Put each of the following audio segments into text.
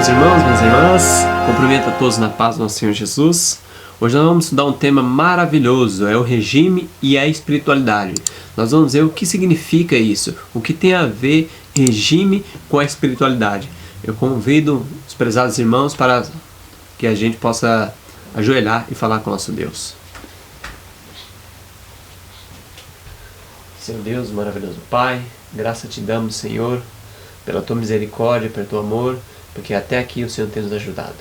Meus irmãos, minhas irmãs, cumprimento a todos na paz do nosso Senhor Jesus. Hoje nós vamos estudar um tema maravilhoso, é o regime e a espiritualidade. Nós vamos ver o que significa isso, o que tem a ver regime com a espiritualidade. Eu convido os prezados irmãos para que a gente possa ajoelhar e falar com o nosso Deus. Senhor Deus, maravilhoso Pai, graça te damos, Senhor, pela tua misericórdia, pelo teu amor, porque até aqui o Senhor tem nos ajudado.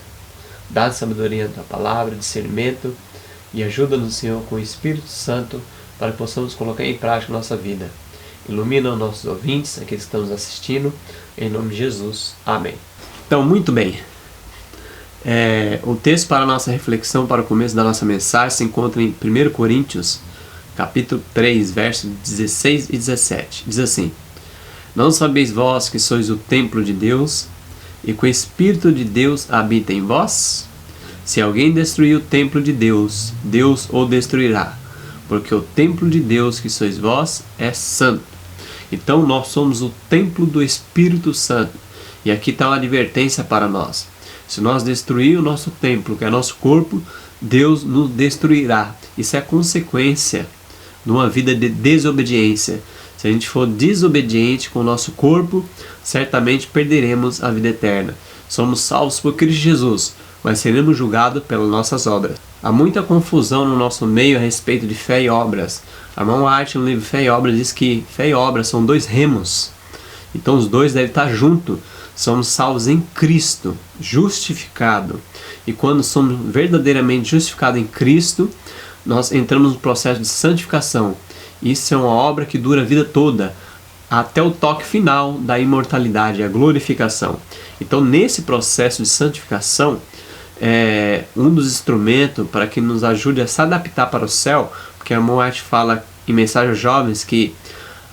Dá sabedoria da palavra, discernimento, e ajuda-nos, Senhor, com o Espírito Santo, para que possamos colocar em prática a nossa vida. Ilumina os nossos ouvintes, aqueles que estão nos assistindo, em nome de Jesus. Amém. Então, muito bem. O texto para a nossa reflexão, para o começo da nossa mensagem, se encontra em 1 Coríntios, capítulo 3, versos 16 e 17. Diz assim: Não sabeis vós que sois o templo de Deus, e que o Espírito de Deus habita em vós? Se alguém destruir o templo de Deus, Deus o destruirá, porque o templo de Deus que sois vós é santo. Então nós somos o templo do Espírito Santo. E aqui está uma advertência para nós. Se nós destruir o nosso templo, que é nosso corpo, Deus nos destruirá. Isso é consequência de uma vida de desobediência. Se a gente for desobediente com o nosso corpo, certamente perderemos a vida eterna. Somos salvos por Cristo Jesus, mas seremos julgados pelas nossas obras. Há muita confusão no nosso meio a respeito de fé e obras. A irmã White, no livro Fé e Obras, diz que fé e obras são dois remos. Então os dois devem estar juntos. Somos salvos em Cristo, justificados. E quando somos verdadeiramente justificados em Cristo, nós entramos no processo de santificação. Isso é uma obra que dura a vida toda, até o toque final da imortalidade, a glorificação. Então, nesse processo de santificação, um dos instrumentos para que nos ajude a se adaptar para o céu, porque a irmã White fala em Mensagem aos Jovens que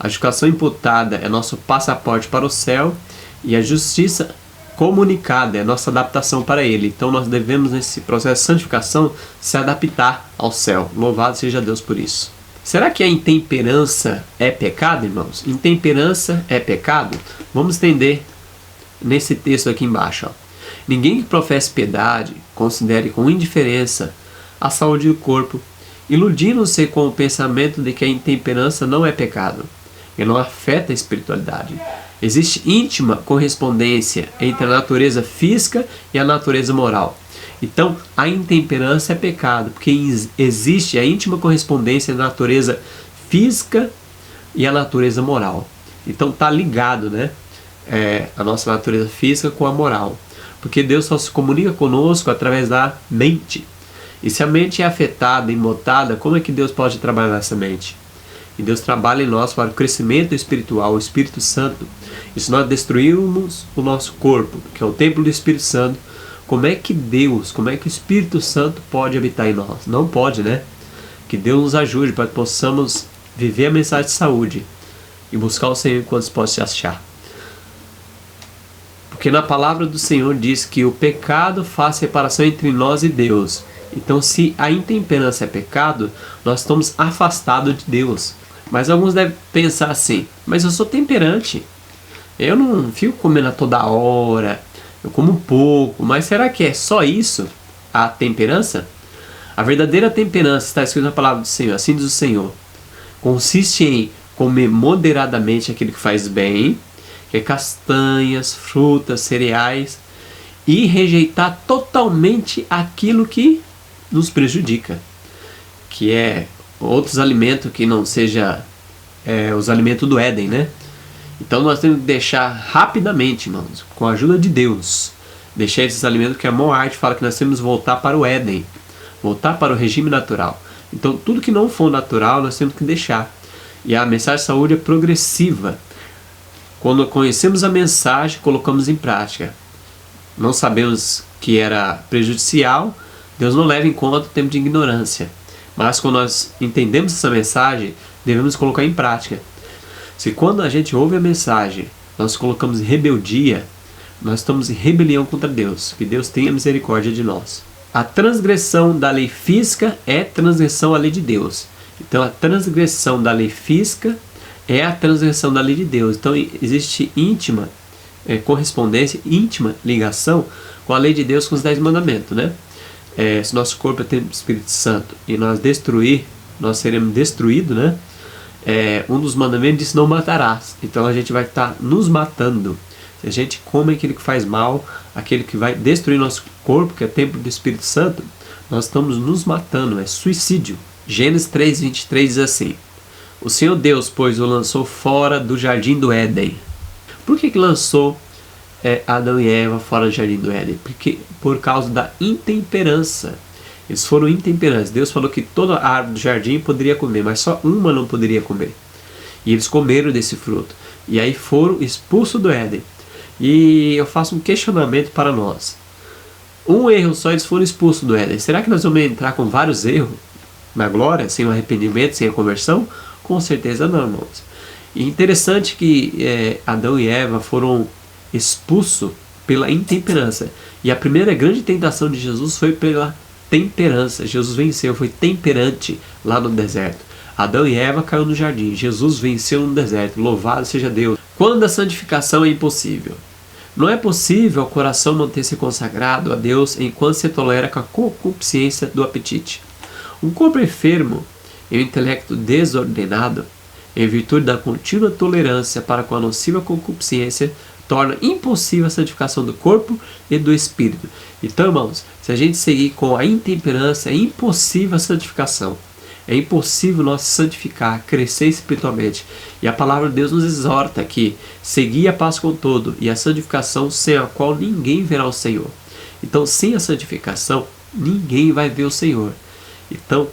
a justificação imputada é nosso passaporte para o céu e a justiça comunicada é a nossa adaptação para ele. Então nós devemos, nesse processo de santificação, se adaptar ao céu. Louvado seja Deus por isso. Será que a intemperança é pecado, irmãos? Intemperança é pecado? Vamos entender nesse texto aqui embaixo. Ninguém que professe piedade considere com indiferença a saúde do corpo, iludindo-se com o pensamento de que a intemperança não é pecado e não afeta a espiritualidade. Existe íntima correspondência entre a natureza física e a natureza moral. Então, a intemperança é pecado, porque existe a íntima correspondência entre a natureza física e a natureza moral. Então, está ligado, né? A nossa natureza física com a moral. Porque Deus só se comunica conosco através da mente. E se a mente é afetada, imotada, como é que Deus pode trabalhar nessa mente? E Deus trabalha em nós para o crescimento espiritual, o Espírito Santo. E se nós destruirmos o nosso corpo, que é o templo do Espírito Santo, como é que o Espírito Santo pode habitar em nós? Não pode, né? Que Deus nos ajude para que possamos viver a mensagem de saúde e buscar o Senhor enquanto se pode se achar. Porque na palavra do Senhor diz que o pecado faz separação entre nós e Deus. Então, se a intemperança é pecado, nós estamos afastados de Deus. Mas alguns devem pensar assim: mas eu sou temperante, eu não fico comendo a toda hora, eu como pouco. Mas será que é só isso a temperança? A verdadeira temperança, está escrito na palavra do Senhor, assim diz o Senhor, consiste em comer moderadamente aquilo que faz bem, que é castanhas, frutas, cereais, e rejeitar totalmente aquilo que nos prejudica, que é outros alimentos que não seja os alimentos do Éden, né? Então nós temos que deixar rapidamente, irmãos, com a ajuda de Deus, deixar esses alimentos, que a irmã White fala que nós temos que voltar para o Éden, voltar para o regime natural. Então tudo que não for natural nós temos que deixar. E a mensagem de saúde é progressiva. Quando conhecemos a mensagem, colocamos em prática. Não sabemos que era prejudicial, Deus não leva em conta o tempo de ignorância. Mas quando nós entendemos essa mensagem, devemos colocar em prática. Se quando a gente ouve a mensagem, nós colocamos em rebeldia, nós estamos em rebelião contra Deus. Que Deus tenha misericórdia de nós. A transgressão da lei física é transgressão à lei de Deus. Então a transgressão da lei física é a transgressão da lei de Deus. Então existe íntima correspondência, íntima ligação com a lei de Deus, com os 10 mandamentos, né? Se nosso corpo é templo do Espírito Santo e nós seremos destruídos, né? Um dos mandamentos diz: não matarás. Então a gente vai estar nos matando. Se a gente come aquilo que faz mal, aquele que vai destruir nosso corpo, que é templo do Espírito Santo, nós estamos nos matando, é suicídio. Gênesis 3:23 diz assim: o Senhor Deus, pois, o lançou fora do jardim do Éden. Por que lançou Adão e Eva fora do jardim do Éden? Porque por causa da intemperança. Eles foram intemperantes. Deus falou que toda a árvore do jardim poderia comer, mas só uma não poderia comer. E eles comeram desse fruto. E aí foram expulsos do Éden. E eu faço um questionamento para nós. Um erro só, eles foram expulsos do Éden. Será que nós vamos entrar com vários erros na glória, sem o arrependimento, sem a conversão? Com certeza não, irmãos. E interessante que Adão e Eva foram expulsos pela intemperança. E a primeira grande tentação de Jesus foi pela temperança. Jesus venceu, foi temperante lá no deserto. Adão e Eva caiu no jardim, Jesus venceu no deserto. Louvado seja Deus. Quando a santificação é impossível? Não é possível ao coração manter-se consagrado a Deus enquanto se tolera com a concupiscência do apetite. Um corpo enfermo e um intelecto desordenado, em virtude da contínua tolerância para com a nociva concupiscência, torna impossível a santificação do corpo e do espírito. Então, irmãos, se a gente seguir com a intemperança, é impossível a santificação. É impossível nós santificar, crescer espiritualmente. E a palavra de Deus nos exorta que seguir a paz com todo e a santificação, sem a qual ninguém verá o Senhor. Então, sem a santificação, ninguém vai ver o Senhor. Então,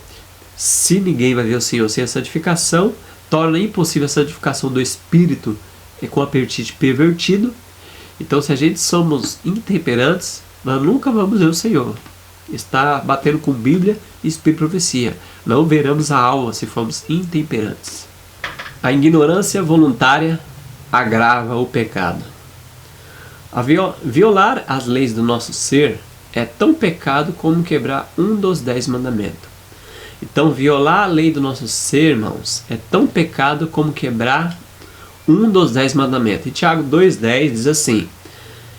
se ninguém vai ver o Senhor sem a santificação, torna impossível a santificação do espírito com o apetite pervertido. Então, se a gente somos intemperantes, nós nunca vamos ver o Senhor. Está batendo com Bíblia e Espírito e profecia. Não veremos a alma se formos intemperantes. A ignorância voluntária agrava o pecado. Violar as leis do nosso ser é tão pecado como quebrar um dos 10 mandamentos. Então, violar a lei do nosso ser, irmãos, é tão pecado como quebrar um dos 10 mandamentos. E Tiago 2,10 diz assim: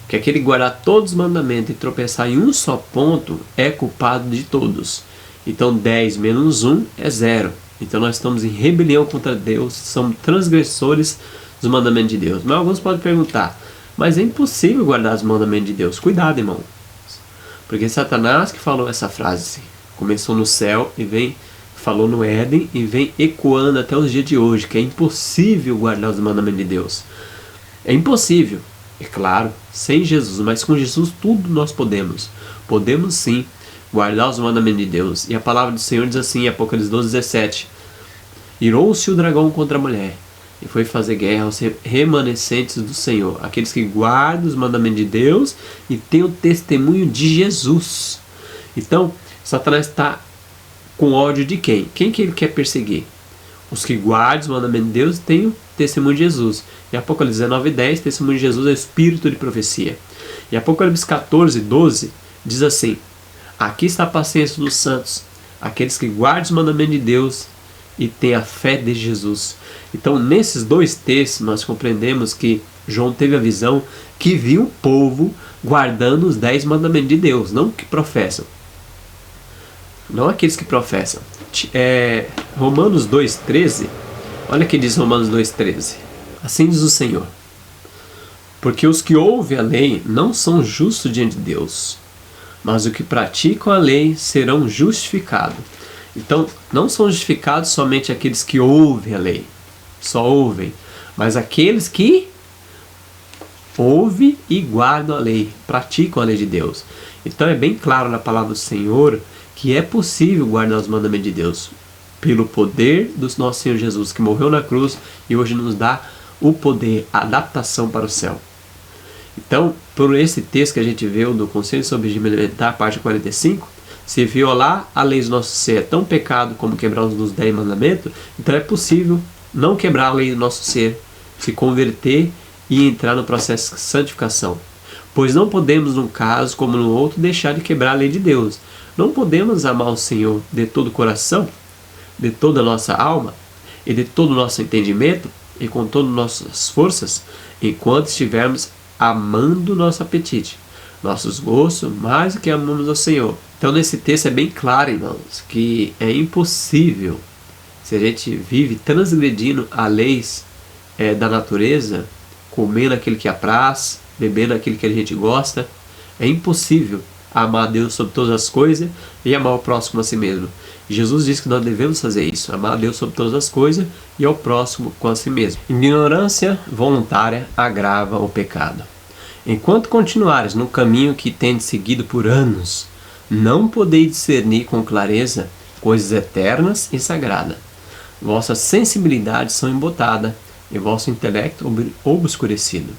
que aquele que guardar todos os mandamentos e tropeçar em um só ponto é culpado de todos. Então 10 menos 1 é 0. Então nós estamos em rebelião contra Deus, somos transgressores dos mandamentos de Deus. Mas alguns podem perguntar: mas é impossível guardar os mandamentos de Deus. Cuidado, irmão. Porque Satanás que falou essa frase, começou no céu e falou no Éden e vem ecoando até os dias de hoje, que é impossível guardar os mandamentos de Deus. É impossível. É claro, sem Jesus, mas com Jesus tudo nós podemos. Podemos sim guardar os mandamentos de Deus. E a palavra do Senhor diz assim, em Apocalipse 12:17: irou-se o dragão contra a mulher e foi fazer guerra aos remanescentes do Senhor, aqueles que guardam os mandamentos de Deus e têm o testemunho de Jesus. Então, Satanás está com ódio de quem? Quem que ele quer perseguir? Os que guardam os mandamentos de Deus têm o testemunho de Jesus. Em Apocalipse 19:10, testemunho de Jesus é o espírito de profecia. Em Apocalipse 14:12, diz assim: aqui está a paciência dos santos, aqueles que guardam os mandamentos de Deus e têm a fé de Jesus. Então, nesses dois textos, nós compreendemos que João teve a visão que viu o povo guardando os 10 mandamentos de Deus, não que professam. Não aqueles que professam. Romanos 2,13, olha o que diz Romanos 2,13. Assim diz o Senhor: porque os que ouvem a lei não são justos diante de Deus, mas os que praticam a lei serão justificados. Então, não são justificados somente aqueles que ouvem a lei, só ouvem, mas aqueles que ouvem e guardam a lei, praticam a lei de Deus. Então é bem claro na palavra do Senhor que é possível guardar os mandamentos de Deus pelo poder do nosso Senhor Jesus, que morreu na cruz e hoje nos dá o poder, a adaptação para o céu. Então, por esse texto que a gente viu do Conselho sobre Regime Alimentar, parte 45, se violar a lei do nosso ser é tão pecado como quebrar um dos 10 mandamentos, então é possível não quebrar a lei do nosso ser, se converter e entrar no processo de santificação. Pois não podemos, num caso como no outro, deixar de quebrar a lei de Deus. Não podemos amar o Senhor de todo o coração, de toda a nossa alma e de todo o nosso entendimento e com todas as nossas forças, enquanto estivermos amando nosso apetite, nossos gostos, mais do que amamos ao Senhor. Então nesse texto é bem claro, irmãos, que é impossível, se a gente vive transgredindo as leis da natureza, comendo aquilo que apraz, bebendo aquilo que a gente gosta, é impossível amar a Deus sobre todas as coisas e amar o próximo a si mesmo. Jesus diz que nós devemos fazer isso, amar a Deus sobre todas as coisas e ao próximo com a si mesmo. Ignorância voluntária agrava o pecado. Enquanto continuares no caminho que tendes seguido por anos, não podeis discernir com clareza coisas eternas e sagradas. Vossa sensibilidade são embotada e vosso intelecto obscurecido.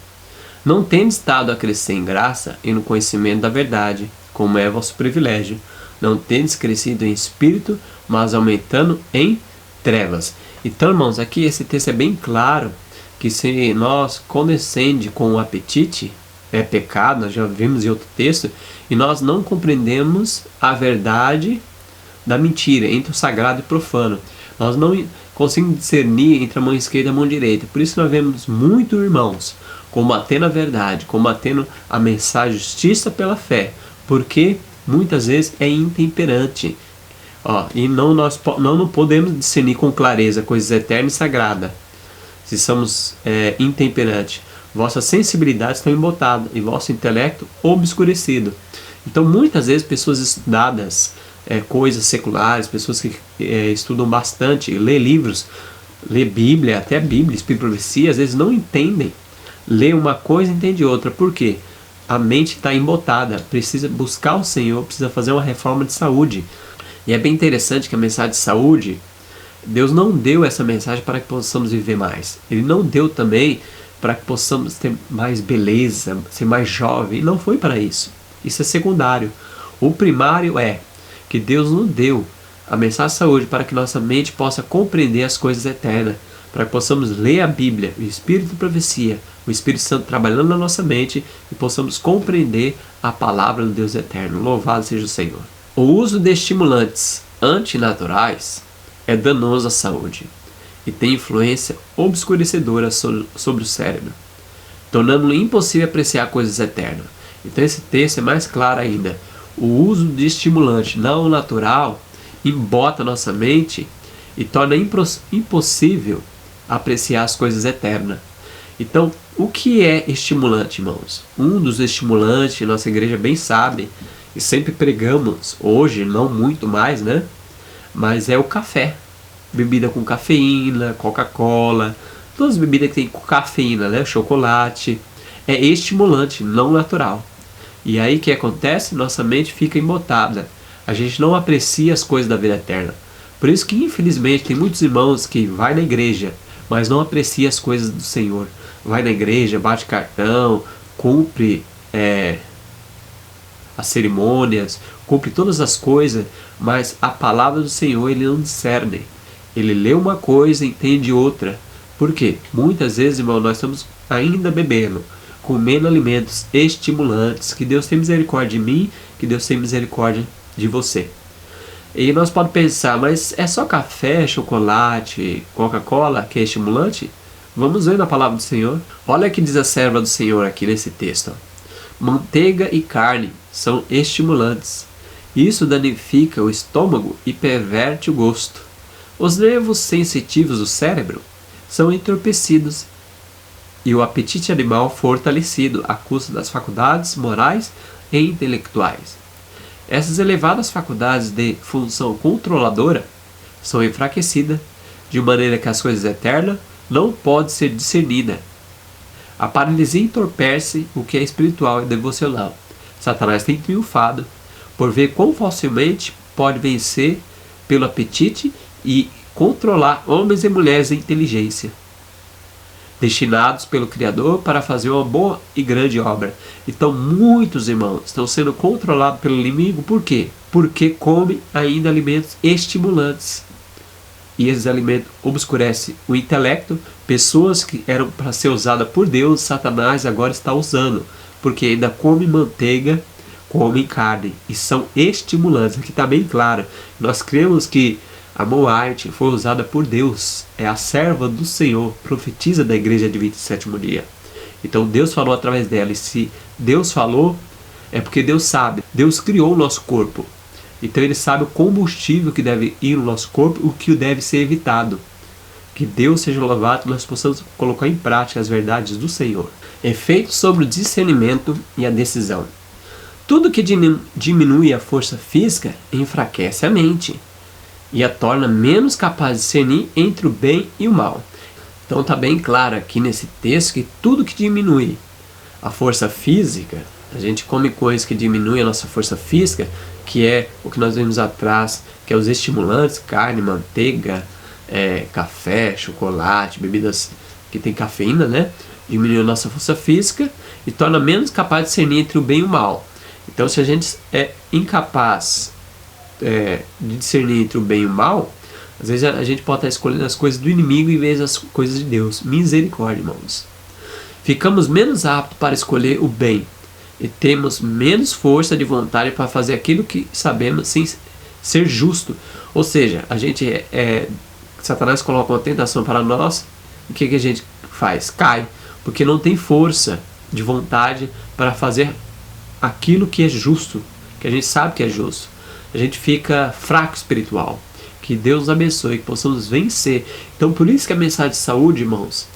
Não tendes estado a crescer em graça e no conhecimento da verdade, como é vosso privilégio. Não tendes crescido em espírito, mas aumentando em trevas. Então, irmãos, aqui esse texto é bem claro que se nós condescende com o apetite, é pecado, nós já vimos em outro texto, e nós não compreendemos a verdade da mentira, entre o sagrado e o profano. Nós não conseguimos discernir entre a mão esquerda e a mão direita. Por isso nós vemos muitos irmãos combatendo a verdade, combatendo a mensagem justiça pela fé, porque muitas vezes é intemperante. E nós não podemos discernir com clareza coisas eternas e sagradas se somos intemperantes. Vossas sensibilidades estão embotadas e vosso intelecto obscurecido. Então muitas vezes pessoas estudadas, coisas seculares, pessoas que estudam bastante, lê livros, lê Bíblia, até Bíblia, Espírito e Profecia, às vezes não entendem. Lê uma coisa e entende outra. Por quê? A mente está embotada, precisa buscar o Senhor, precisa fazer uma reforma de saúde. E é bem interessante que a mensagem de saúde, Deus não deu essa mensagem para que possamos viver mais. Ele não deu também para que possamos ter mais beleza, ser mais jovem. Não foi para isso. Isso é secundário. O primário é que Deus nos deu a mensagem de saúde para que nossa mente possa compreender as coisas eternas, para que possamos ler a Bíblia, o Espírito de Profecia, o Espírito Santo trabalhando na nossa mente e possamos compreender a palavra do Deus eterno. Louvado seja o Senhor. O uso de estimulantes antinaturais é danoso à saúde e tem influência obscurecedora sobre o cérebro, tornando-lhe impossível apreciar coisas eternas. Então esse texto é mais claro ainda. O uso de estimulante não natural embota nossa mente e torna impossível apreciar as coisas eternas. Então, o que é estimulante, irmãos? Um dos estimulantes, nossa igreja bem sabe, e sempre pregamos, hoje não muito mais, né? Mas é o café. Bebida com cafeína, Coca-Cola, todas as bebidas que tem cafeína, né? Chocolate. É estimulante, não natural. E aí o que acontece? Nossa mente fica embotada. A gente não aprecia as coisas da vida eterna. Por isso que infelizmente tem muitos irmãos que vai na igreja, mas não aprecia as coisas do Senhor. Vai na igreja, bate cartão, cumpre as cerimônias, cumpre todas as coisas, mas a palavra do Senhor ele não discerne. Ele lê uma coisa e entende outra. Por quê? Muitas vezes, irmão, nós estamos ainda bebendo, comendo alimentos estimulantes. Que Deus tenha misericórdia de mim, que Deus tenha misericórdia de você. E nós podemos pensar, mas é só café, chocolate, Coca-Cola que é estimulante? Vamos ver na palavra do Senhor. Olha o que diz a serva do Senhor aqui nesse texto. Manteiga e carne são estimulantes. Isso danifica o estômago e perverte o gosto. Os nervos sensitivos do cérebro são entorpecidos e o apetite animal fortalecido à custa das faculdades morais e intelectuais. Essas elevadas faculdades de função controladora são enfraquecidas, de maneira que as coisas eternas não podem ser discernidas. A paralisia entorpece o que é espiritual e devocional. Satanás tem triunfado por ver quão facilmente pode vencer pelo apetite e controlar homens e mulheres de inteligência, destinados pelo Criador para fazer uma boa e grande obra. Então muitos irmãos estão sendo controlados pelo inimigo. Por quê? Porque comem ainda alimentos estimulantes. E esses alimentos obscurecem o intelecto. Pessoas que eram para ser usadas por Deus, Satanás agora está usando. Porque ainda comem manteiga, comem carne. E são estimulantes. Aqui está bem claro. Nós cremos que a Moite foi usada por Deus. É a serva do Senhor. Profetiza da igreja de 27º dia. Então Deus falou através dela, e se Deus falou, é porque Deus sabe. Deus criou o nosso corpo. Então Ele sabe o combustível que deve ir no nosso corpo, o que deve ser evitado. Que Deus seja louvado, que nós possamos colocar em prática as verdades do Senhor. Efeitos sobre o discernimento e a decisão. Tudo que diminui a força física enfraquece a mente e a torna menos capaz de discernir entre o bem e o mal. Então está bem claro aqui nesse texto que tudo que diminui a força física, a gente come coisas que diminuem a nossa força física, que é o que nós vimos atrás, que é os estimulantes, carne, manteiga, café, chocolate, bebidas que tem cafeína, né? Diminui a nossa força física e torna menos capaz de discernir entre o bem e o mal. Então, se a gente é incapaz de discernir entre o bem e o mal, às vezes a gente pode estar escolhendo as coisas do inimigo em vez das coisas de Deus. Misericórdia, irmãos. Ficamos menos aptos para escolher o bem e temos menos força de vontade para fazer aquilo que sabemos sem ser justo. Ou seja, a gente Satanás coloca uma tentação para nós, e o que a gente faz? Cai, porque não tem força de vontade para fazer aquilo que é justo, que a gente sabe que é justo. A gente fica fraco espiritual. Que Deus nos abençoe, que possamos vencer. Então, por isso que a mensagem de saúde, irmãos,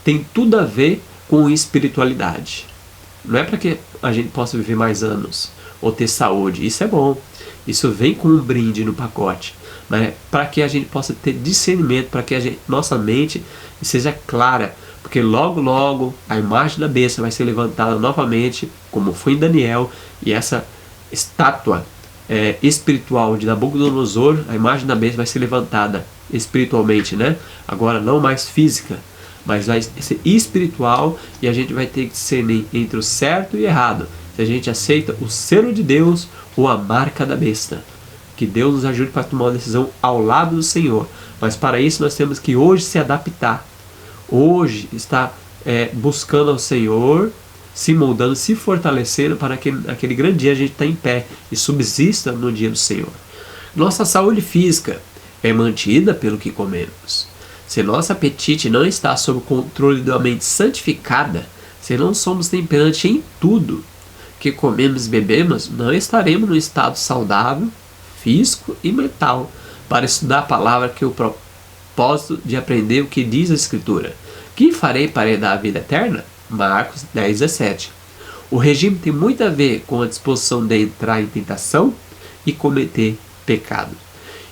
tem tudo a ver com espiritualidade. Não é para que a gente possa viver mais anos ou ter saúde. Isso é bom. Isso vem com um brinde no pacote. Mas é para que a gente possa ter discernimento, para que nossa mente seja clara. Porque logo, logo, a imagem da besta vai ser levantada novamente, como foi em Daniel, e essa estátua espiritual de Nabucodonosor, a imagem da besta vai ser levantada espiritualmente, né? Agora não mais física, mas vai ser espiritual, e a gente vai ter que discernir entre o certo e o errado. Se a gente aceita o selo de Deus ou a marca da besta. Que Deus nos ajude para tomar uma decisão ao lado do Senhor. Mas para isso nós temos que hoje se adaptar. Hoje estar buscando ao Senhor, se moldando, se fortalecendo para que naquele grande dia a gente está em pé e subsista no dia do Senhor. Nossa saúde física é mantida pelo que comemos. Se nosso apetite não está sob o controle de uma mente santificada, se não somos temperantes em tudo que comemos e bebemos, não estaremos num estado saudável, físico e mental, para estudar a palavra, que é o propósito de aprender o que diz a Escritura. Que farei para herdar a vida eterna? Marcos 10:17. O regime tem muito a ver com a disposição de entrar em tentação e cometer pecado.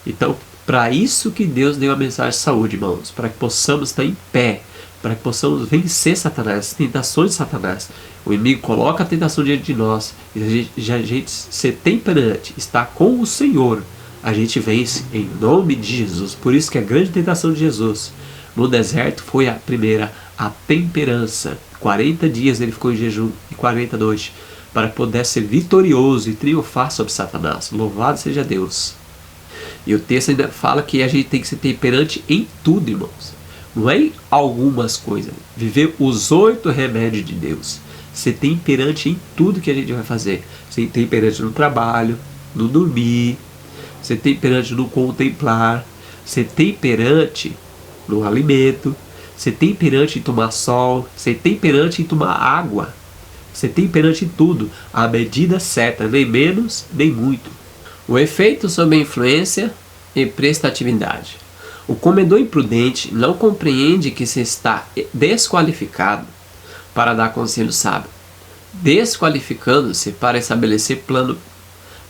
Então, para isso que Deus deu a mensagem de saúde, irmãos, para que possamos estar em pé, para que possamos vencer Satanás, as tentações de Satanás. O inimigo coloca a tentação diante de nós, e a gente ser temperante, estar com o Senhor, a gente vence em nome de Jesus. Por isso que a grande tentação de Jesus no deserto foi a primeira, a temperança. 40 dias ele ficou em jejum e 40 noites, para poder ser vitorioso e triunfar sobre Satanás. Louvado seja Deus. E o texto ainda fala que a gente tem que ser temperante em tudo, irmãos. Não é em algumas coisas. Viver os 8 remédios de Deus. Ser temperante em tudo que a gente vai fazer. Ser temperante no trabalho, no dormir. Ser temperante no contemplar. Ser temperante no alimento. Ser temperante em tomar sol. Ser temperante em tomar água. Ser temperante em tudo. A medida certa, nem menos, nem muito. O efeito sobre a influência e prestatividade. O comedor imprudente não compreende que se está desqualificado para dar conselho sábio, desqualificando-se para estabelecer plano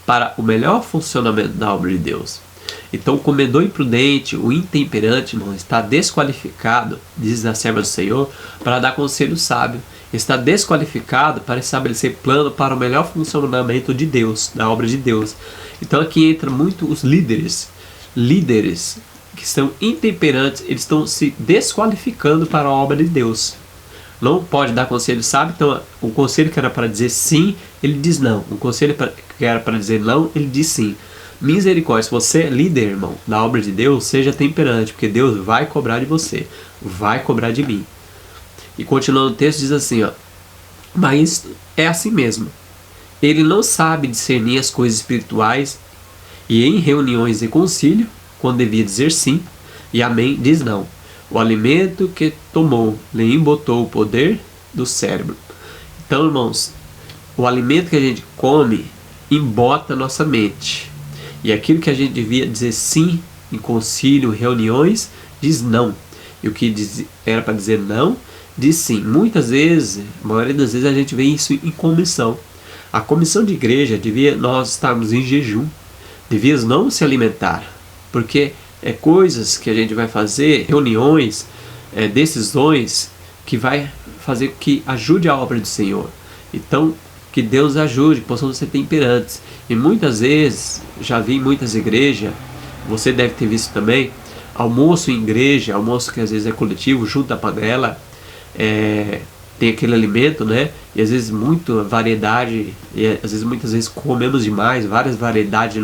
para o melhor funcionamento da obra de Deus. Então o comedor imprudente, o intemperante, irmão, está desqualificado, diz a serva do Senhor, para dar conselho sábio. Está desqualificado para estabelecer plano para o melhor funcionamento de Deus, da obra de Deus. Então aqui entra muito os líderes que são intemperantes, eles estão se desqualificando para a obra de Deus. Não pode dar conselho sábio, então o conselho que era para dizer sim, ele diz não. O conselho que era para dizer não, ele diz sim. Misericórdia, se você é líder, irmão, da obra de Deus, seja temperante, porque Deus vai cobrar de você, vai cobrar de mim. E continuando o texto, diz assim, ó: mas é assim mesmo. Ele não sabe discernir as coisas espirituais, e em reuniões de concílio, quando devia dizer sim e amém, diz não. O alimento que tomou lhe embotou o poder do cérebro. Então, irmãos, o alimento que a gente come embota a nossa mente. E aquilo que a gente devia dizer sim em concílio, reuniões, diz não. E o que era para dizer não, diz sim. Muitas vezes, a maioria das vezes, a gente vê isso em comissão. A comissão de igreja devia nós estarmos em jejum. Devíamos não se alimentar. Porque é coisas que a gente vai fazer, reuniões, decisões que vai fazer que ajude a obra do Senhor. Então, que Deus ajude, que possamos ser temperantes. E muitas vezes, já vi em muitas igrejas, você deve ter visto também, almoço em igreja, almoço que às vezes é coletivo, junto à panela, tem aquele alimento, né? E às vezes muita variedade, e às vezes muitas vezes comemos demais, várias variedades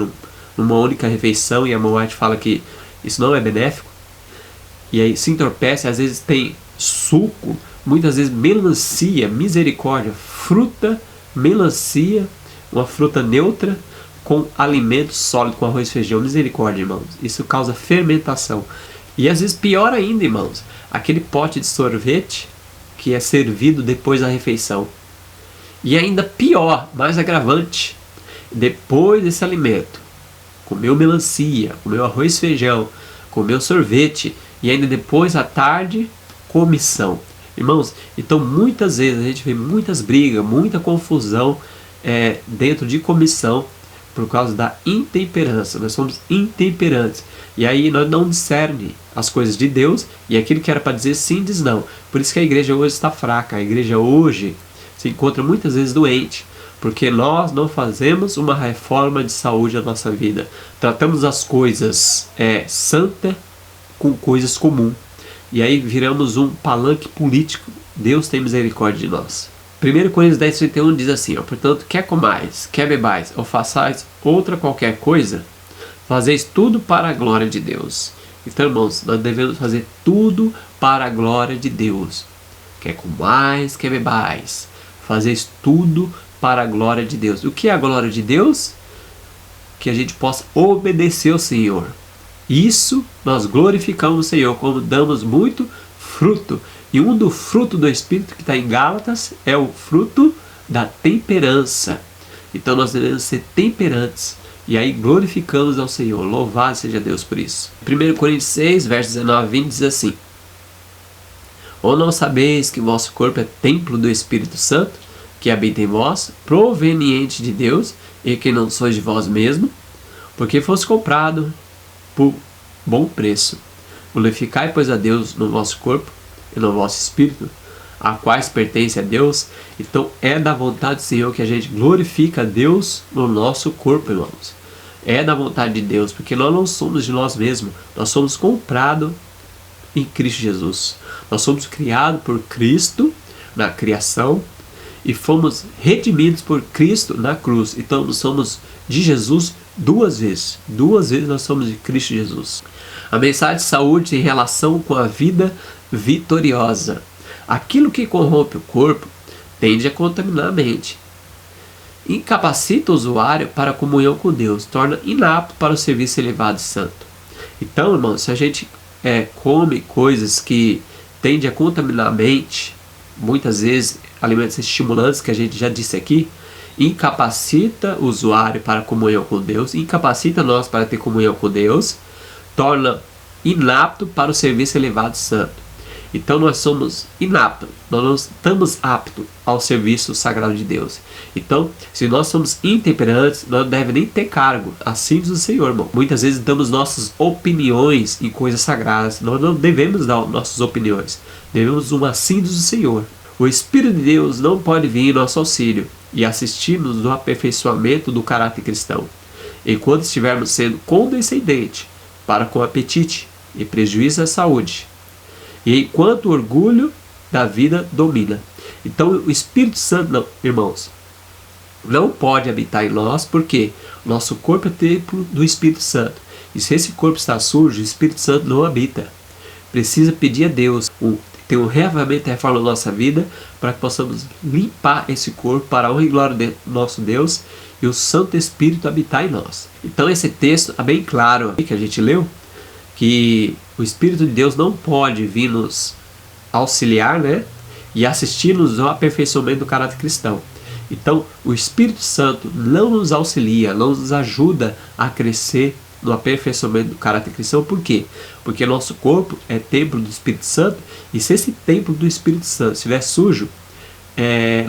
numa única refeição, e a mãe White fala que isso não é benéfico. E aí se entorpece, às vezes tem suco, muitas vezes melancia, misericórdia, fruta, melancia, uma fruta neutra com alimento sólido, com arroz e feijão, misericórdia, irmãos. Isso causa fermentação. E às vezes pior ainda, irmãos, aquele pote de sorvete que é servido depois da refeição. E ainda pior, mais agravante, depois desse alimento, comeu melancia, comeu arroz e feijão, comeu sorvete, e ainda depois à tarde, comissão. Irmãos, então muitas vezes a gente vê muitas brigas, muita confusão dentro de comissão por causa da intemperança. Nós somos intemperantes. E aí nós não discernem as coisas de Deus, e aquilo que era para dizer sim, diz não. Por isso que a igreja hoje está fraca. A igreja hoje se encontra muitas vezes doente, porque nós não fazemos uma reforma de saúde na nossa vida. Tratamos as coisas santa com coisas comuns. E aí viramos um palanque político. Deus tem misericórdia de nós. 1 Coríntios 10:31 diz assim, portanto, quer comais, quer bebais, ou façais outra qualquer coisa, fazeis tudo para a glória de Deus. Então, irmãos, nós devemos fazer tudo para a glória de Deus. Quer comais, quer bebais, fazeis tudo para a glória de Deus. O que é a glória de Deus? Que a gente possa obedecer ao Senhor. Isso nós glorificamos o Senhor, como damos muito fruto. E um do fruto do Espírito que está em Gálatas é o fruto da temperança. Então nós devemos ser temperantes. E aí glorificamos ao Senhor. Louvado seja Deus por isso. 1 Coríntios 6, versos 19 a 20 diz assim: ou não sabeis que o vosso corpo é templo do Espírito Santo, que habita em vós, proveniente de Deus, e que não sois de vós mesmo, porque fosse comprado por bom preço. Glorificai, pois, a Deus no vosso corpo e no vosso espírito, a quais pertence a Deus. Então é da vontade do Senhor que a gente glorifica a Deus no nosso corpo, irmãos. É da vontade de Deus, porque nós não somos de nós mesmos, nós somos comprados em Cristo Jesus. Nós somos criados por Cristo na criação e fomos redimidos por Cristo na cruz. Então nós somos de Jesus duas vezes. Duas vezes nós somos de Cristo Jesus. A mensagem de saúde tem relação com a vida vitoriosa. Aquilo que corrompe o corpo tende a contaminar a mente. Incapacita o usuário para a comunhão com Deus, torna inapto para o serviço elevado e santo. Então, irmãos, se a gente come coisas que tendem a contaminar a mente, muitas vezes alimentos estimulantes, que a gente já disse aqui, incapacita o usuário para a comunhão com Deus, incapacita nós para ter comunhão com Deus, torna inapto para o serviço elevado e santo. Então nós somos inaptos, nós não estamos aptos ao serviço sagrado de Deus. Então, se nós somos intemperantes, nós não devemos nem ter cargo, assim diz o Senhor, irmão. Muitas vezes damos nossas opiniões em coisas sagradas, nós não devemos dar nossas opiniões, devemos um assim diz o Senhor. O Espírito de Deus não pode vir em nosso auxílio e assistir-nos no aperfeiçoamento do caráter cristão, enquanto estivermos sendo condescendentes para com apetite e prejuízo à saúde, e enquanto o orgulho da vida domina. Então o Espírito Santo, não, irmãos, não pode habitar em nós, porque nosso corpo é templo do Espírito Santo. E se esse corpo está sujo, o Espírito Santo não habita. Precisa pedir a Deus ter um reavivamento e reforma na nossa vida, para que possamos limpar esse corpo para a honra e glória de nosso Deus e o Santo Espírito habitar em nós. Então esse texto é bem claro que a gente leu, que o Espírito de Deus não pode vir nos auxiliar, né? e assisti-nos ao aperfeiçoamento do caráter cristão. Então, o Espírito Santo não nos auxilia, não nos ajuda a crescer no aperfeiçoamento do caráter cristão. Por quê? Porque nosso corpo é templo do Espírito Santo, e se esse templo do Espírito Santo estiver sujo,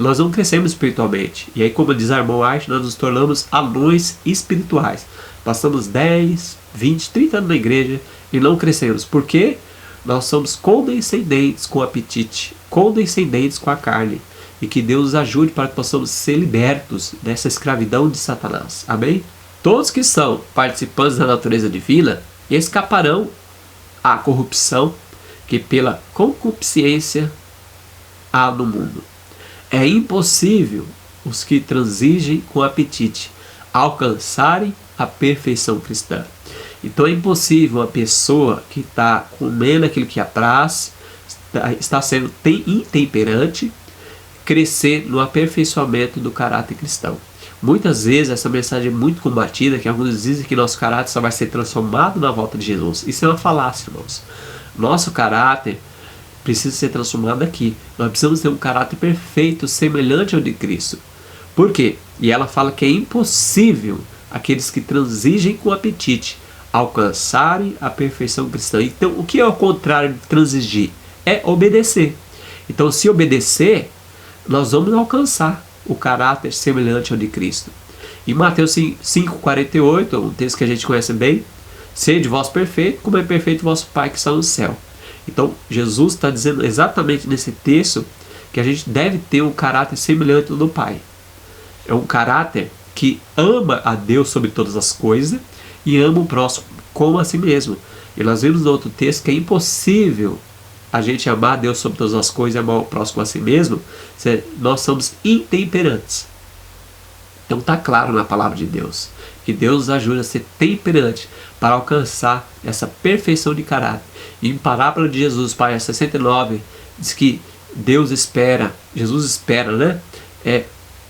nós não crescemos espiritualmente. E aí, como diz a irmã White, nós nos tornamos anões espirituais. Passamos 10, 20, 30 anos na igreja e não crescemos. Por quê? Nós somos condescendentes com o apetite, condescendentes com a carne. E que Deus nos ajude para que possamos ser libertos dessa escravidão de Satanás. Amém? Todos que são participantes da natureza divina escaparão à corrupção que pela concupiscência há no mundo. É impossível os que transigem com apetite alcançarem a perfeição cristã. Então é impossível uma pessoa que está comendo aquilo que apraz, está sendo intemperante, crescer no aperfeiçoamento do caráter cristão. Muitas vezes essa mensagem é muito combatida, que alguns dizem que nosso caráter só vai ser transformado na volta de Jesus. Isso é uma falácia, irmãos. Nosso caráter precisa ser transformado aqui. Nós precisamos ter um caráter perfeito, semelhante ao de Cristo. Por quê? E ela fala que é impossível aqueles que transigem com apetite alcançarem a perfeição cristã. Então, o que é o contrário de transigir? É obedecer. Então, se obedecer, nós vamos alcançar o caráter semelhante ao de Cristo. Em Mateus 5,48, um texto que a gente conhece bem: sede vós perfeito, como é perfeito vosso Pai que está no céu. Então, Jesus está dizendo exatamente nesse texto que a gente deve ter um caráter semelhante ao do Pai. É um caráter que ama a Deus sobre todas as coisas e ama o próximo como a si mesmo. E nós vimos no outro texto que é impossível a gente amar a Deus sobre todas as coisas e amar o próximo a si mesmo se nós somos intemperantes. Então está claro na palavra de Deus que Deus nos ajuda a ser temperante para alcançar essa perfeição de caráter. E em parábola de Jesus, página 69, diz que Deus espera, Jesus espera,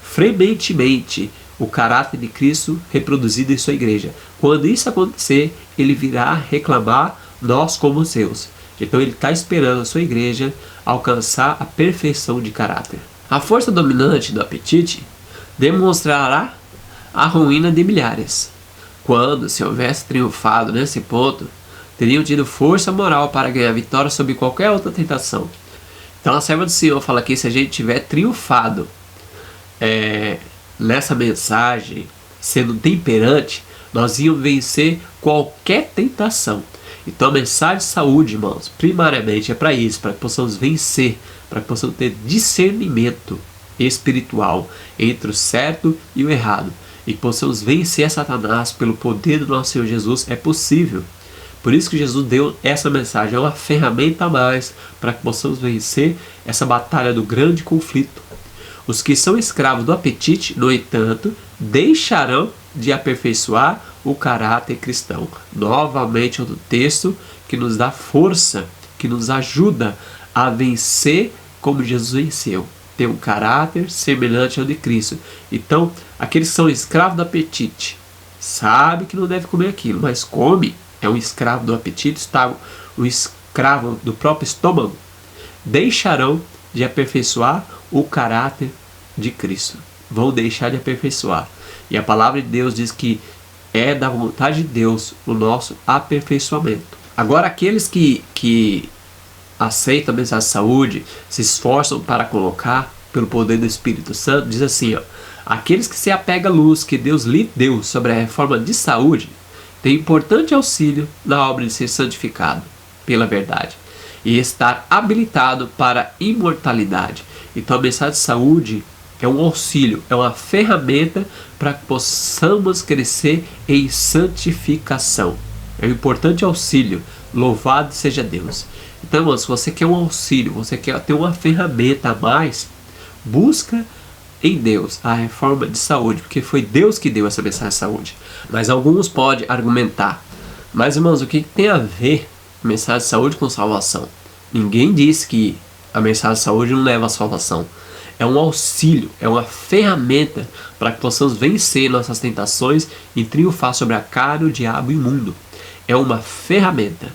frementemente o caráter de Cristo reproduzido em sua igreja. Quando isso acontecer, ele virá reclamar nós como seus. Então ele está esperando a sua igreja alcançar a perfeição de caráter. A força dominante do apetite demonstrará a ruína de milhares. Quando, se houvesse triunfado nesse ponto, teriam tido força moral para ganhar vitória sobre qualquer outra tentação. Então a serva do Senhor fala aqui, se a gente tiver triunfado nessa mensagem, sendo temperante, nós íamos vencer qualquer tentação. Então a mensagem de saúde, irmãos, primariamente é para isso, para que possamos vencer, para que possamos ter discernimento espiritual entre o certo e o errado, e que possamos vencer Satanás pelo poder do nosso Senhor Jesus. É possível. Por isso que Jesus deu essa mensagem, é uma ferramenta a mais para que possamos vencer essa batalha do grande conflito. Os que são escravos do apetite, no entanto, deixarão de aperfeiçoar o caráter cristão. Novamente outro texto que nos dá força, que nos ajuda a vencer como Jesus venceu. Ter um caráter semelhante ao de Cristo. Então, aqueles que são escravos do apetite, sabe que não deve comer aquilo, mas come, é um escravo do apetite, está um escravo do próprio estômago, deixarão de aperfeiçoar o caráter de Cristo. Vão deixar de aperfeiçoar. E a palavra de Deus diz que é da vontade de Deus o nosso aperfeiçoamento. Agora, aqueles que aceitam a mensagem de saúde, se esforçam para colocar pelo poder do Espírito Santo, diz assim, aqueles que se apegam à luz que Deus lhe deu sobre a reforma de saúde, têm importante auxílio na obra de ser santificado pela verdade e estar habilitado para a imortalidade. Então a mensagem de saúde é um auxílio, é uma ferramenta para que possamos crescer em santificação. É um importante auxílio. Louvado seja Deus. Então, irmãos, se você quer um auxílio, você quer ter uma ferramenta a mais, busca em Deus a reforma de saúde, porque foi Deus que deu essa mensagem de saúde. Mas alguns podem argumentar, mas irmãos, o que tem a ver a mensagem de saúde com salvação? Ninguém disse que a mensagem de saúde não leva à salvação. É um auxílio, é uma ferramenta para que possamos vencer nossas tentações e triunfar sobre a carne, o diabo e o mundo. É uma ferramenta.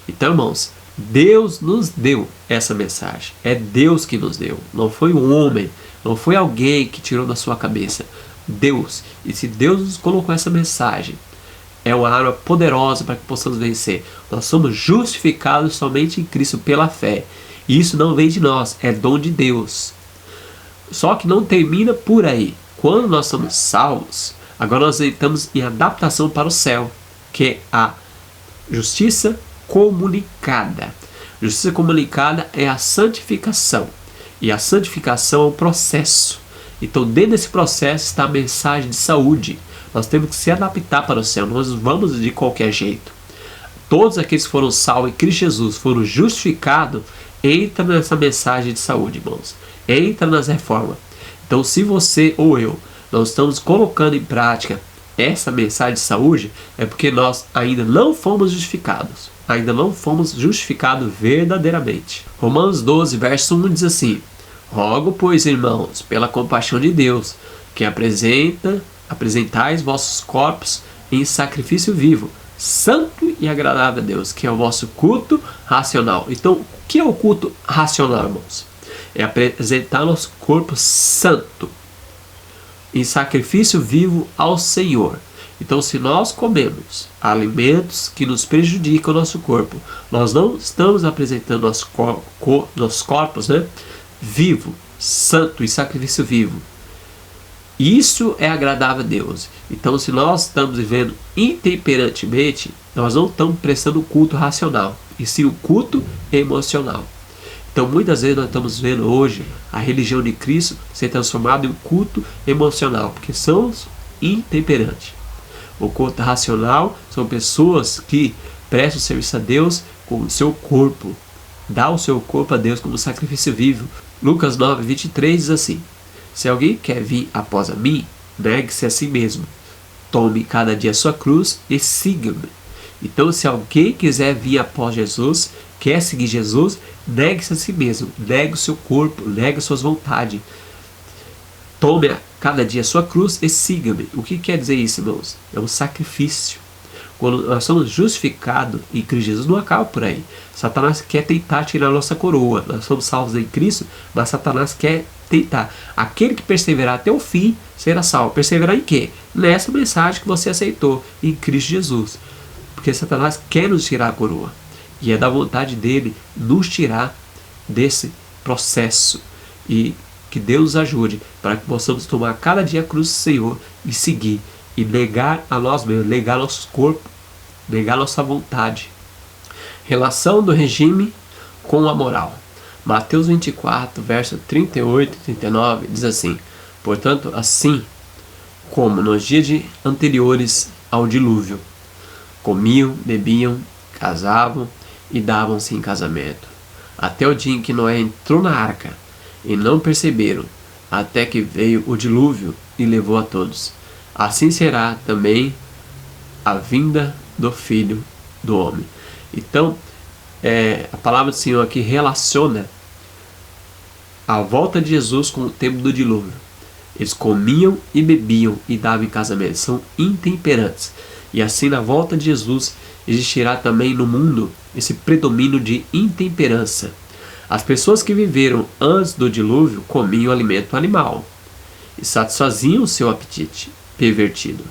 Então, irmãos, Deus nos deu essa mensagem. É Deus que nos deu. Não foi um homem, não foi alguém que tirou da sua cabeça. Deus. E se Deus nos colocou essa mensagem, é uma arma poderosa para que possamos vencer. Nós somos justificados somente em Cristo pela fé. E isso não vem de nós, é dom de Deus. Só que não termina por aí. Quando nós somos salvos, agora nós entramos em adaptação para o céu, que é a justiça comunicada. Justiça comunicada é a santificação. E a santificação é um processo. Então, dentro desse processo está a mensagem de saúde. Nós temos que se adaptar para o céu. Nós não vamos de qualquer jeito. Todos aqueles que foram salvos em Cristo Jesus, foram justificados, entra nessa mensagem de saúde, irmãos. Entra nas reformas. Então, se você ou eu não estamos colocando em prática essa mensagem de saúde, é porque nós ainda não fomos justificados. Ainda não fomos justificados verdadeiramente. Romanos 12, verso 1 diz assim: rogo, pois, irmãos, pela compaixão de Deus, que apresentais vossos corpos em sacrifício vivo, santo e agradável a Deus, que é o vosso culto racional. Então, o que é o culto racional, irmãos? É apresentar nosso corpo santo, em sacrifício vivo ao Senhor. Então, se nós comemos alimentos que nos prejudicam o nosso corpo, nós não estamos apresentando nossos corpos, vivo, santo e sacrifício vivo. Isso é agradável a Deus. Então, se nós estamos vivendo intemperantemente, nós não estamos prestando culto racional, e sim o culto emocional. Então, muitas vezes nós estamos vendo hoje a religião de Cristo ser transformada em um culto emocional, porque somos intemperantes. O culto racional são pessoas que prestam serviço a Deus com o seu corpo. Dá o seu corpo a Deus como sacrifício vivo. Lucas 9, 23 diz assim: se alguém quer vir após a mim, negue-se a si mesmo. Tome cada dia a sua cruz e siga-me. Então, se alguém quiser vir após Jesus, quer seguir Jesus, negue-se a si mesmo. Negue o seu corpo, negue as suas vontades. Tome cada dia a sua cruz e siga-me. O que quer dizer isso, irmãos? É um sacrifício. Quando nós somos justificados em Cristo Jesus, não acaba por aí. Satanás quer tentar tirar a nossa coroa. Nós somos salvos em Cristo, mas Satanás quer tentar. Aquele que perseverar até o fim será salvo. Perseverar em quê? Nessa mensagem que você aceitou em Cristo Jesus. Porque Satanás quer nos tirar a coroa. E é da vontade dele nos tirar desse processo. E que Deus nos ajude para que possamos tomar cada dia a cruz do Senhor e seguir. E negar a nós mesmos, negar nosso corpo, negar nossa vontade. Relação do regime com a moral. Mateus 24, verso 38 e 39 diz assim: portanto, assim como nos dias anteriores ao dilúvio, comiam, bebiam, casavam e davam-se em casamento, até o dia em que Noé entrou na arca, e não perceberam, até que veio o dilúvio e levou a todos. Assim será também a vinda do Filho do Homem. Então, a palavra do Senhor aqui relaciona a volta de Jesus com o tempo do dilúvio. Eles comiam e bebiam e davam em casamento. São intemperantes. E assim, na volta de Jesus, existirá também no mundo esse predomínio de intemperança. As pessoas que viveram antes do dilúvio comiam alimento animal e satisfaziam o seu apetite pervertido,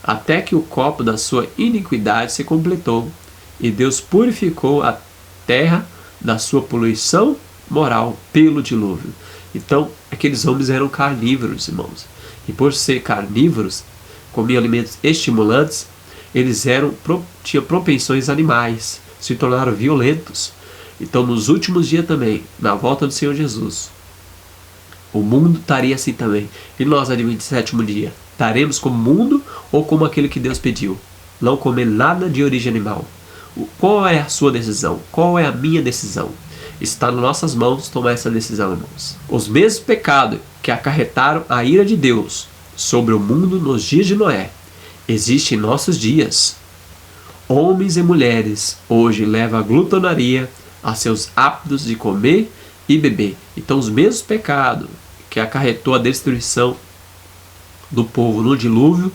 até que o copo da sua iniquidade se completou e Deus purificou a terra da sua poluição moral pelo dilúvio. Então, aqueles homens eram carnívoros, irmãos, e por ser carnívoros, comiam alimentos estimulantes, eles tinham propensões animais, se tornaram violentos. Então, nos últimos dias também, na volta do Senhor Jesus, o mundo estaria assim também. E nós, adventistas do sétimo dia, estaremos como o mundo ou como aquele que Deus pediu? Não comer nada de origem animal. Qual é a sua decisão? Qual é a minha decisão? Está nas nossas mãos tomar essa decisão, irmãos. Os mesmos pecados que acarretaram a ira de Deus sobre o mundo nos dias de Noé existem em nossos dias. Homens e mulheres hoje levam a glutonaria a seus hábitos de comer e beber. Então, os mesmos pecados que acarretou a destruição do povo no dilúvio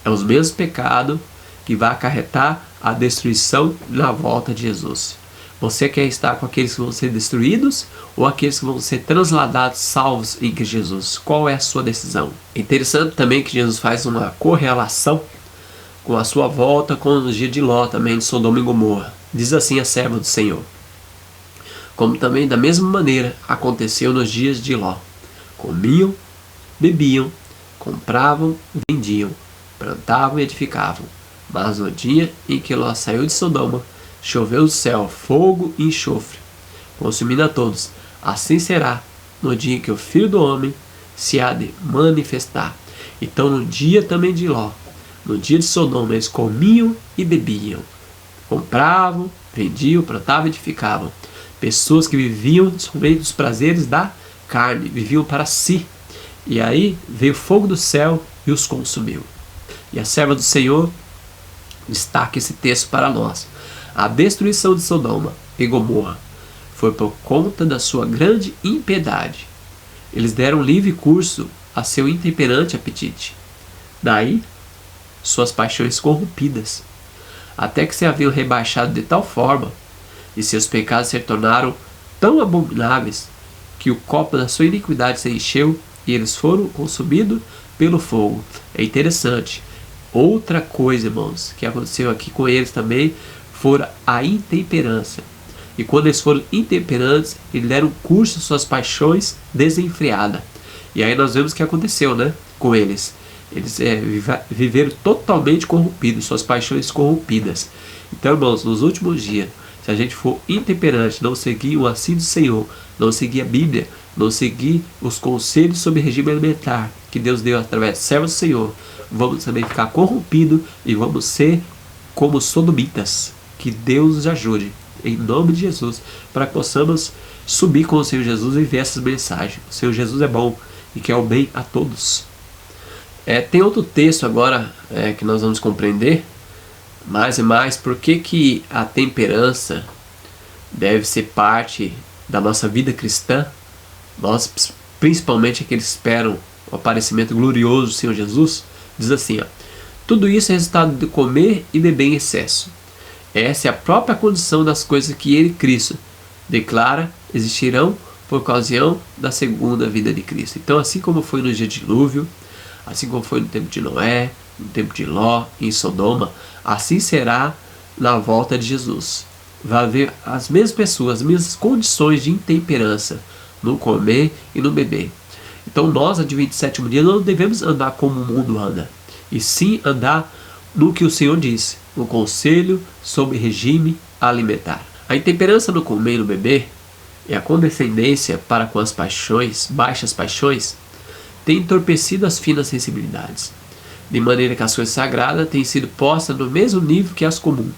é os mesmos pecados que vai acarretar a destruição na volta de Jesus. Você quer estar com aqueles que vão ser destruídos ou aqueles que vão ser transladados, salvos em Cristo Jesus? Qual é a sua decisão? É interessante também que Jesus faz uma correlação com a sua volta com os dias de Ló, também de Sodoma e Gomorra. Diz assim a serva do Senhor: como também da mesma maneira aconteceu nos dias de Ló. Comiam, bebiam, compravam, vendiam, plantavam e edificavam. Mas no dia em que Ló saiu de Sodoma, choveu do céu fogo e enxofre, consumindo a todos. Assim será no dia em que o Filho do Homem se há de manifestar. Então no dia também de Ló, no dia de Sodoma, eles comiam e bebiam, compravam, vendiam, plantavam e edificavam. Pessoas que viviam somente dos prazeres da carne, viviam para si. E aí veio fogo do céu e os consumiu. E a serva do Senhor destaca esse texto para nós. A destruição de Sodoma e Gomorra foi por conta da sua grande impiedade. Eles deram livre curso a seu intemperante apetite. Daí, suas paixões corrompidas, até que se haviam rebaixado de tal forma, e seus pecados se tornaram tão abomináveis, que o copo da sua iniquidade se encheu, e eles foram consumidos pelo fogo. É interessante. Outra coisa, irmãos, que aconteceu aqui com eles também, foi a intemperança. E quando eles foram intemperantes, eles deram curso às suas paixões desenfreadas. E aí nós vemos o que aconteceu, né, com eles. Eles viveram totalmente corrompidos, suas paixões corrompidas. Então, irmãos, nos últimos dias, se a gente for intemperante, não seguir o assim do Senhor, não seguir a Bíblia, não seguir os conselhos sobre regime alimentar que Deus deu através do servo do Senhor, vamos também ficar corrompidos e vamos ser como sodomitas. Que Deus nos ajude, em nome de Jesus, para que possamos subir com o Senhor Jesus e ver essas mensagens. O Senhor Jesus é bom e quer o bem a todos. Tem outro texto agora que nós vamos compreender mais e mais por que a temperança deve ser parte da nossa vida cristã. Nós, principalmente aqueles que esperam o aparecimento glorioso do Senhor Jesus, diz assim, tudo isso é resultado de comer e beber em excesso. Essa é a própria condição das coisas que ele, Cristo, declara existirão por ocasião da segunda vida de Cristo. Então, assim como foi no dia de dilúvio, assim como foi no tempo de Noé, no tempo de Ló, em Sodoma, assim será na volta de Jesus. Vai haver as mesmas pessoas, as mesmas condições de intemperança no comer e no beber. Então nós, adventistas do sétimo dia, não devemos andar como o mundo anda, e sim andar no que o Senhor disse, no conselho sobre regime alimentar. A intemperança no comer e no beber e a condescendência para com as paixões, baixas paixões, tem entorpecido as finas sensibilidades, de maneira que as coisas sagradas têm sido postas no mesmo nível que as comuns.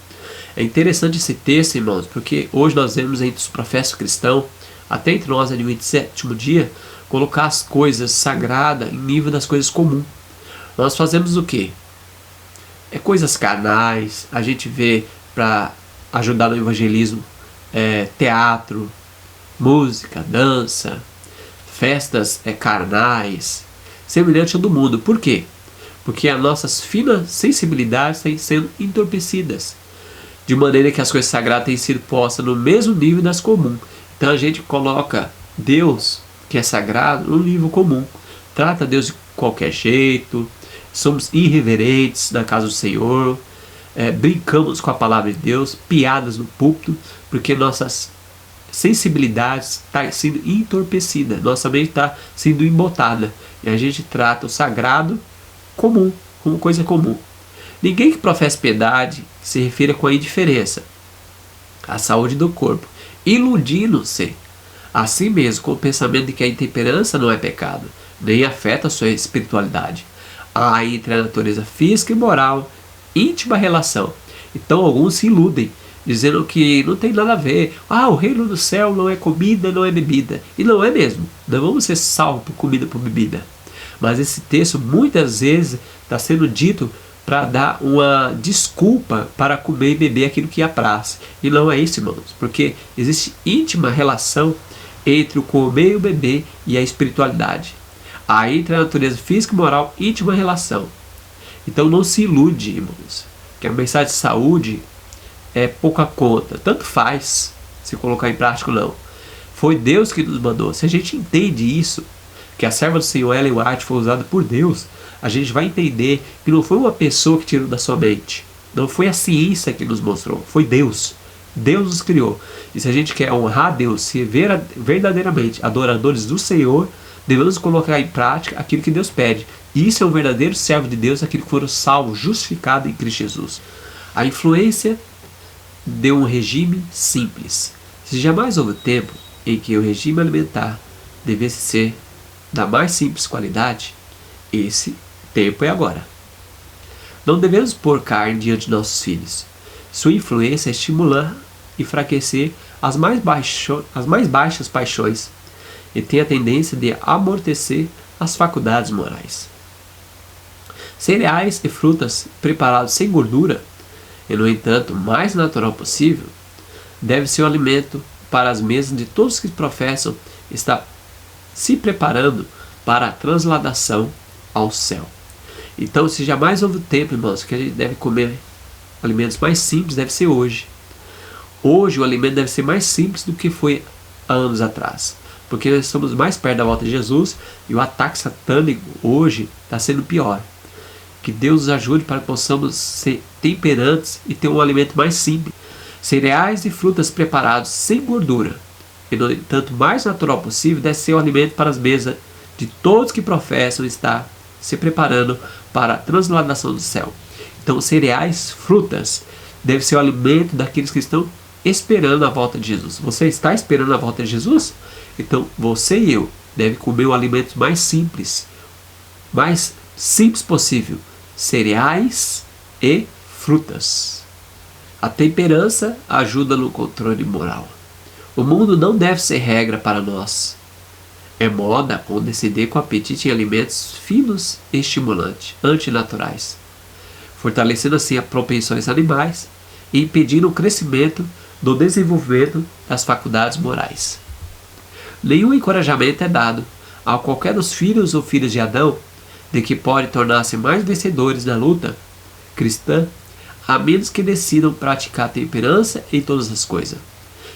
É interessante esse texto, irmãos, porque hoje nós vemos entre os professos cristãos, até entre nós, adventistas do sétimo dia, colocar as coisas sagradas em nível das coisas comuns. Nós fazemos o quê? Coisas carnais, a gente vê para ajudar no evangelismo, teatro, música, dança, festas carnais, semelhante ao do mundo. Por quê? Porque as nossas finas sensibilidades têm sendo entorpecidas, de maneira que as coisas sagradas têm sido postas no mesmo nível das comuns. Então a gente coloca Deus, que é sagrado, no nível comum. Trata Deus de qualquer jeito, somos irreverentes na casa do Senhor, brincamos com a palavra de Deus, piadas no púlpito, porque nossas sensibilidades estão sendo entorpecidas, nossa mente está sendo embotada, e a gente trata o sagrado comum, como coisa comum. Ninguém que professa piedade se refira com a indiferença à saúde do corpo, iludindo-se a si mesmo com o pensamento de que a intemperança não é pecado, nem afeta a sua espiritualidade. Há entre a natureza física e moral íntima relação. Então alguns se iludem, dizendo que não tem nada a ver. O reino do céu não é comida, não é bebida. E não é mesmo. Não vamos ser salvos por comida, por bebida. Mas esse texto muitas vezes está sendo dito para dar uma desculpa para comer e beber aquilo que apraz. E não é isso, irmãos. Porque existe íntima relação entre o comer e o beber e a espiritualidade. Há entre a natureza física e moral íntima relação. Então não se ilude, irmãos, que a mensagem de saúde é pouca conta. Tanto faz. se colocar em prática ou não. Foi Deus que nos mandou. Se a gente entende isso, que a serva do Senhor Ellen White foi usada por Deus, a gente vai entender que não foi uma pessoa que tirou da sua mente. Não foi a ciência que nos mostrou. Foi Deus. Deus nos criou. E se a gente quer honrar Deus, ser verdadeiramente adoradores do Senhor, devemos colocar em prática aquilo que Deus pede. E isso é um verdadeiro servo de Deus, aquele que foram salvos, justificado em Cristo Jesus. A influência de um regime simples. Se jamais houve tempo em que o regime alimentar devesse ser da mais simples qualidade, esse tempo é agora. Não devemos pôr carne diante de nossos filhos. Sua influência é estimular e enfraquecer as mais baixas paixões e tem a tendência de amortecer as faculdades morais. Cereais e frutas preparados sem gordura, e no entanto o mais natural possível, deve ser o alimento para as mesas de todos que professam estar se preparando para a transladação ao céu. Então, se jamais houve tempo, irmãos, que a gente deve comer alimentos mais simples, deve ser hoje. Hoje o alimento deve ser mais simples do que foi há anos atrás, porque nós estamos mais perto da volta de Jesus e o ataque satânico hoje está sendo pior. Que Deus nos ajude para que possamos ser temperantes e ter um alimento mais simples. Cereais e frutas preparados sem gordura, e no entanto mais natural possível, deve ser o alimento para as mesas de todos que professam estar se preparando para a transladação do céu. Então cereais, frutas, deve ser o alimento daqueles que estão esperando a volta de Jesus. Você está esperando a volta de Jesus? Então você e eu devemos comer o alimento mais simples possível. Cereais e frutas. A temperança ajuda no controle moral. O mundo não deve ser regra para nós. É moda condescender com apetite em alimentos finos e estimulantes, antinaturais, fortalecendo assim as propensões animais e impedindo o crescimento do desenvolvimento das faculdades morais. Nenhum encorajamento é dado a qualquer dos filhos ou filhas de Adão de que pode tornar-se mais vencedores na luta cristã, a menos que decidam praticar a temperança em todas as coisas.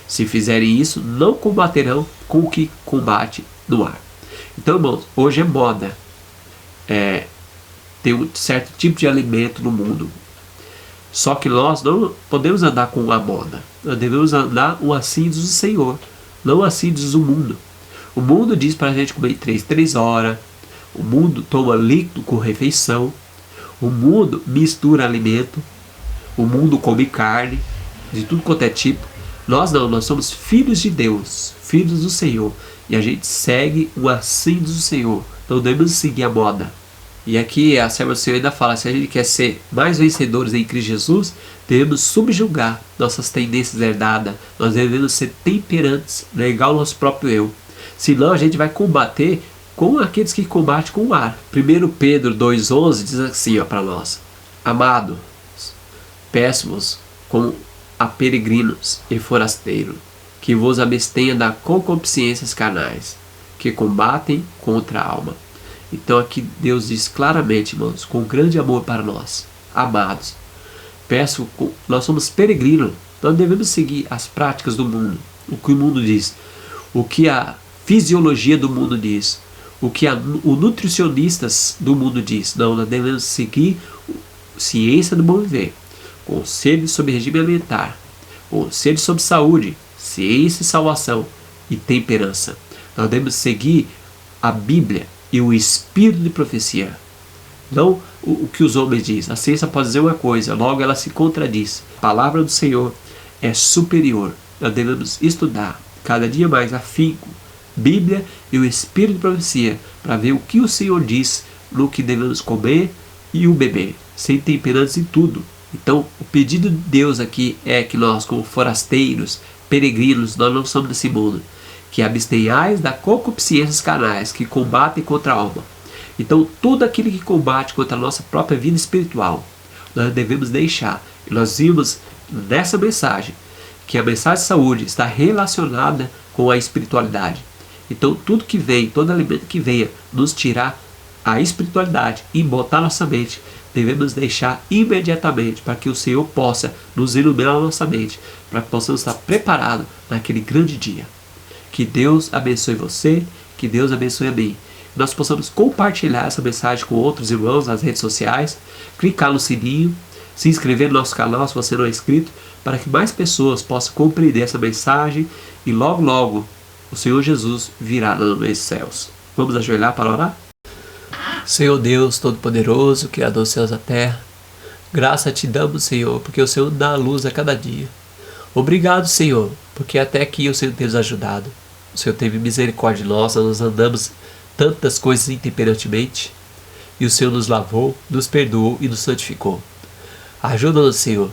Se fizerem isso, não combaterão com o que combate no ar. Então, irmãos, hoje é moda ter um certo tipo de alimento no mundo. Só que nós não podemos andar com a moda. Nós devemos andar o assim diz o Senhor, não assim diz o mundo. O mundo diz para a gente comer 3 horas. O mundo toma líquido com refeição. O mundo mistura alimento. O mundo come carne de tudo quanto é tipo. Nós não, nós somos filhos de Deus, filhos do Senhor. E a gente segue o assim diz o Senhor. Não devemos seguir a moda. E aqui a serva do Senhor ainda fala, se a gente quer ser mais vencedores em Cristo Jesus, devemos subjugar nossas tendências herdadas. Nós devemos ser temperantes, negar o nosso próprio eu. Senão a gente vai combater com aqueles que combatem com o ar. 1 Pedro 2,11 diz assim para nós: Amados, peço-vos como a peregrinos e forasteiros, que vos abstenha da concupiscências carnais, que combatem contra a alma. Então aqui Deus diz claramente, irmãos, com grande amor para nós, amados, nós somos peregrinos, nós devemos seguir as práticas do mundo, o que o mundo diz, o que a fisiologia do mundo diz, o que os nutricionistas do mundo diz. Não, nós devemos seguir ciência do bom viver, conselho sobre regime alimentar, conselho sobre saúde, ciência e salvação e temperança. Nós devemos seguir a Bíblia e o espírito de profecia, não o que os homens dizem. A ciência pode dizer uma coisa, logo ela se contradiz. A palavra do Senhor é superior. Nós devemos estudar cada dia mais afinco Bíblia e o espírito de profecia para ver o que o Senhor diz no que devemos comer e o beber, sem temperança em tudo. Então o pedido de Deus aqui é que nós, como forasteiros, peregrinos, nós não somos desse mundo, que abstenhais da concupiscências carnais, que combatem contra a alma. Então tudo aquilo que combate contra a nossa própria vida espiritual, nós devemos deixar. E nós vimos nessa mensagem que a mensagem de saúde está relacionada com a espiritualidade. Então tudo que vem, todo alimento que venha nos tirar a espiritualidade e botar nossa mente devemos deixar imediatamente para que o Senhor possa nos iluminar a nossa mente, para que possamos estar preparados naquele grande dia. Que Deus abençoe você, que Deus abençoe a mim. Que nós possamos compartilhar essa mensagem com outros irmãos nas redes sociais, clicar no sininho, se inscrever no nosso canal se você não é inscrito, para que mais pessoas possam compreender essa mensagem e logo logo o Senhor Jesus virá nos céus. Vamos ajoelhar para orar? Senhor Deus Todo-Poderoso, Criador dos céus e da terra, graça te damos, Senhor, porque o Senhor dá a luz a cada dia. Obrigado, Senhor, porque até aqui o Senhor tem nos ajudado. O Senhor teve misericórdia de nós andamos tantas coisas intemperantemente, e o Senhor nos lavou, nos perdoou e nos santificou. Ajuda-nos, Senhor,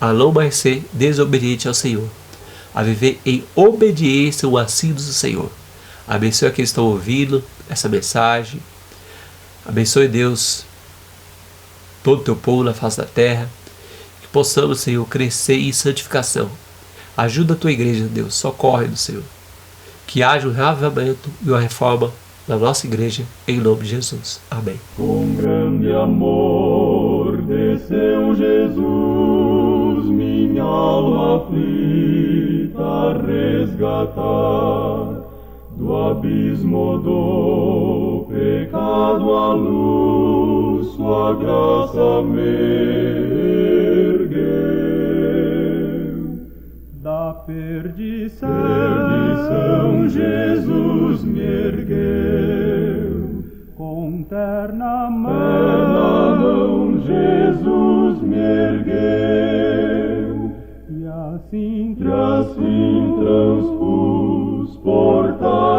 a não mais ser desobediente ao Senhor, a viver em obediência aos assuntos do Senhor. Abençoe aqueles que estão ouvindo essa mensagem. Abençoe, Deus, todo o teu povo na face da terra. Que possamos, Senhor, crescer em santificação. Ajuda a tua igreja, Deus. Socorre-nos, Senhor. Que haja um reavivamento e uma reforma na nossa igreja, em nome de Jesus. Amém. Com grande amor desceu Jesus, minha alma aflita a resgatar. Do abismo do pecado à luz, sua graça me ergueu. Da perdição Jesus me ergueu. Com terna mão Jesus me ergueu. E assim transpus portais